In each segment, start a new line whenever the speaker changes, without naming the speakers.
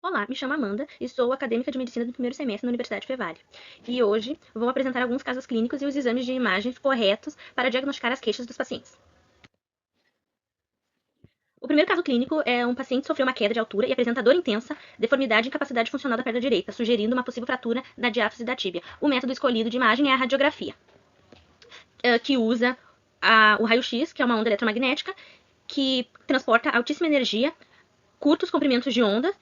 Olá, me chamo Amanda e sou acadêmica de medicina do primeiro semestre na Universidade Fevale. E hoje vou apresentar alguns casos clínicos e os exames de imagens corretos para diagnosticar as queixas dos pacientes. O primeiro caso clínico é um paciente que sofreu uma queda de altura e apresenta dor intensa, deformidade e incapacidade funcional da perna direita, sugerindo uma possível fratura da diástase da tíbia. O método escolhido de imagem é a radiografia, que usa o raio-x, que é uma onda eletromagnética, que transporta altíssima energia, curtos comprimentos de onda,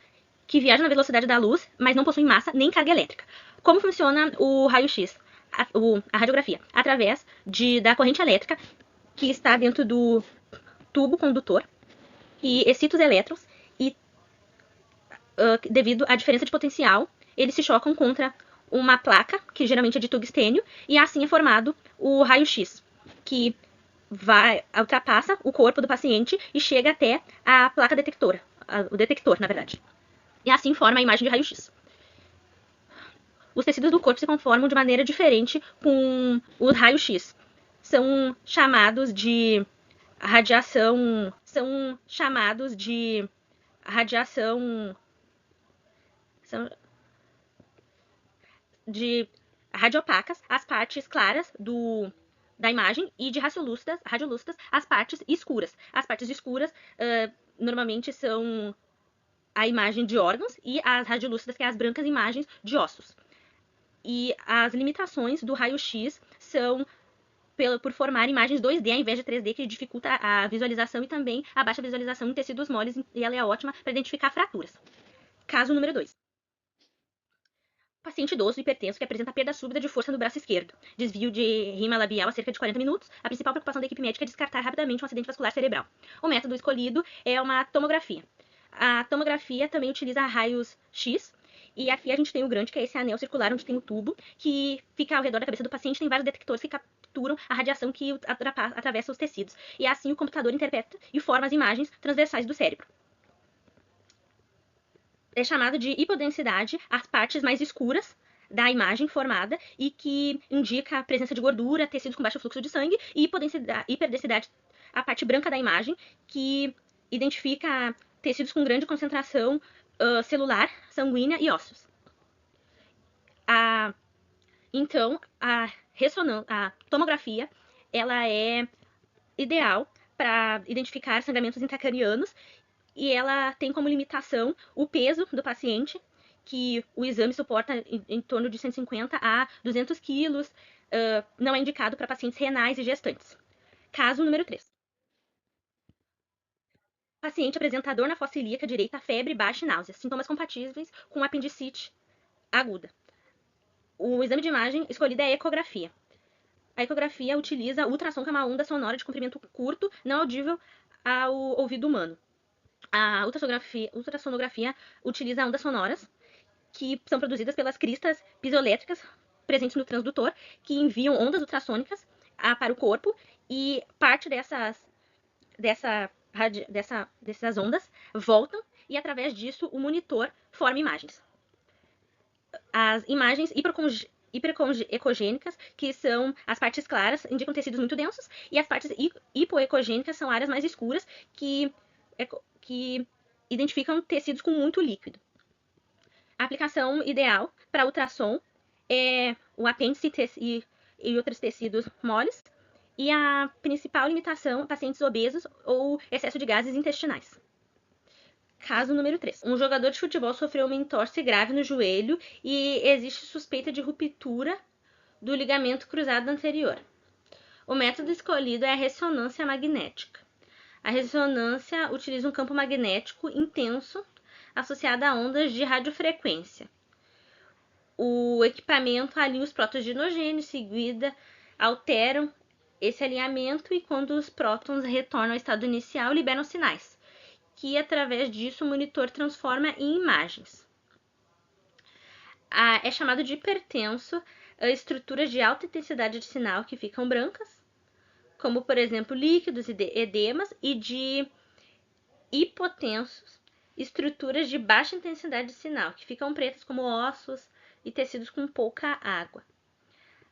que viajam na velocidade da luz, mas não possuem massa nem carga elétrica. Como funciona o raio-x? A radiografia? Através da corrente elétrica que está dentro do tubo condutor e excita os elétrons e, devido à diferença de potencial, eles se chocam contra uma placa, que geralmente é de tungstênio, e assim é formado o raio-x, que ultrapassa o corpo do paciente e chega até a placa detectora, o detector, na verdade. E assim forma a imagem de raio-x. Os tecidos do corpo se conformam de maneira diferente com o raio-x. São chamados de radiação. São chamados de radiação. São de radiopacas as partes claras da imagem e de radiolúcidas as partes escuras. As partes escuras normalmente são a imagem de órgãos e as radiolúcidas, que é as brancas imagens de ossos. E as limitações do raio-x são por formar imagens 2D ao invés de 3D, que dificulta a visualização e também a baixa visualização em tecidos moles, e ela é ótima para identificar fraturas. Caso número 2. Paciente idoso hipertenso que apresenta perda súbita de força no braço esquerdo, desvio de rima labial a cerca de 40 minutos. A principal preocupação da equipe médica é descartar rapidamente um acidente vascular cerebral. O método escolhido é uma tomografia. A tomografia também utiliza raios X, e aqui a gente tem o grande, que é esse anel circular onde tem o tubo, que fica ao redor da cabeça do paciente. Tem vários detectores que capturam a radiação que atravessa os tecidos. E assim o computador interpreta e forma as imagens transversais do cérebro. É chamado de hipodensidade as partes mais escuras da imagem formada e que indica a presença de gordura, tecidos com baixo fluxo de sangue, e hiperdensidade a parte branca da imagem, que identifica tecidos com grande concentração celular, sanguínea e ossos. Então, a tomografia ela é ideal para identificar sangramentos intracranianos, e ela tem como limitação o peso do paciente, que o exame suporta em torno de 150 a 200 quilos. Não é indicado para pacientes renais e gestantes. Caso número 3. Paciente apresenta dor na fossa ilíaca direita, febre baixa e náuseas, sintomas compatíveis com apendicite aguda. O exame de imagem escolhido é a ecografia. A ecografia utiliza ultrassom, que é uma onda sonora de comprimento curto, não audível ao ouvido humano. A ultrassonografia utiliza ondas sonoras, que são produzidas pelas cristas piezoelétricas presentes no transdutor, que enviam ondas ultrassônicas para o corpo, e parte dessas ondas voltam, e através disso o monitor forma imagens. As imagens hiperecogênicas, que são as partes claras, indicam tecidos muito densos, e as partes hipoecogênicas são áreas mais escuras, que identificam tecidos com muito líquido. A aplicação ideal para ultrassom é o apêndice e outros tecidos moles, e a principal limitação, pacientes obesos ou excesso de gases intestinais. Caso número 3. Um jogador de futebol sofreu uma entorse grave no joelho e existe suspeita de ruptura do ligamento cruzado anterior. O método escolhido é a ressonância magnética. A ressonância utiliza um campo magnético intenso associado a ondas de radiofrequência. O equipamento alinha os prótons de hidrogênio, em seguida alteram esse alinhamento, e quando os prótons retornam ao estado inicial, liberam sinais, que através disso o monitor transforma em imagens. É chamado de hipertenso estruturas de alta intensidade de sinal que ficam brancas, como por exemplo líquidos e edemas, e de hipotensos estruturas de baixa intensidade de sinal que ficam pretas, como ossos e tecidos com pouca água.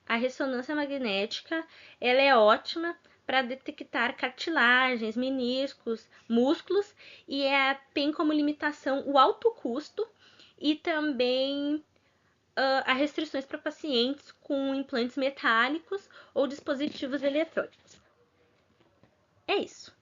A ressonância magnética ela é ótima para detectar cartilagens, meniscos, músculos, e tem como limitação o alto custo e também há restrições para pacientes com implantes metálicos ou dispositivos eletrônicos. É isso.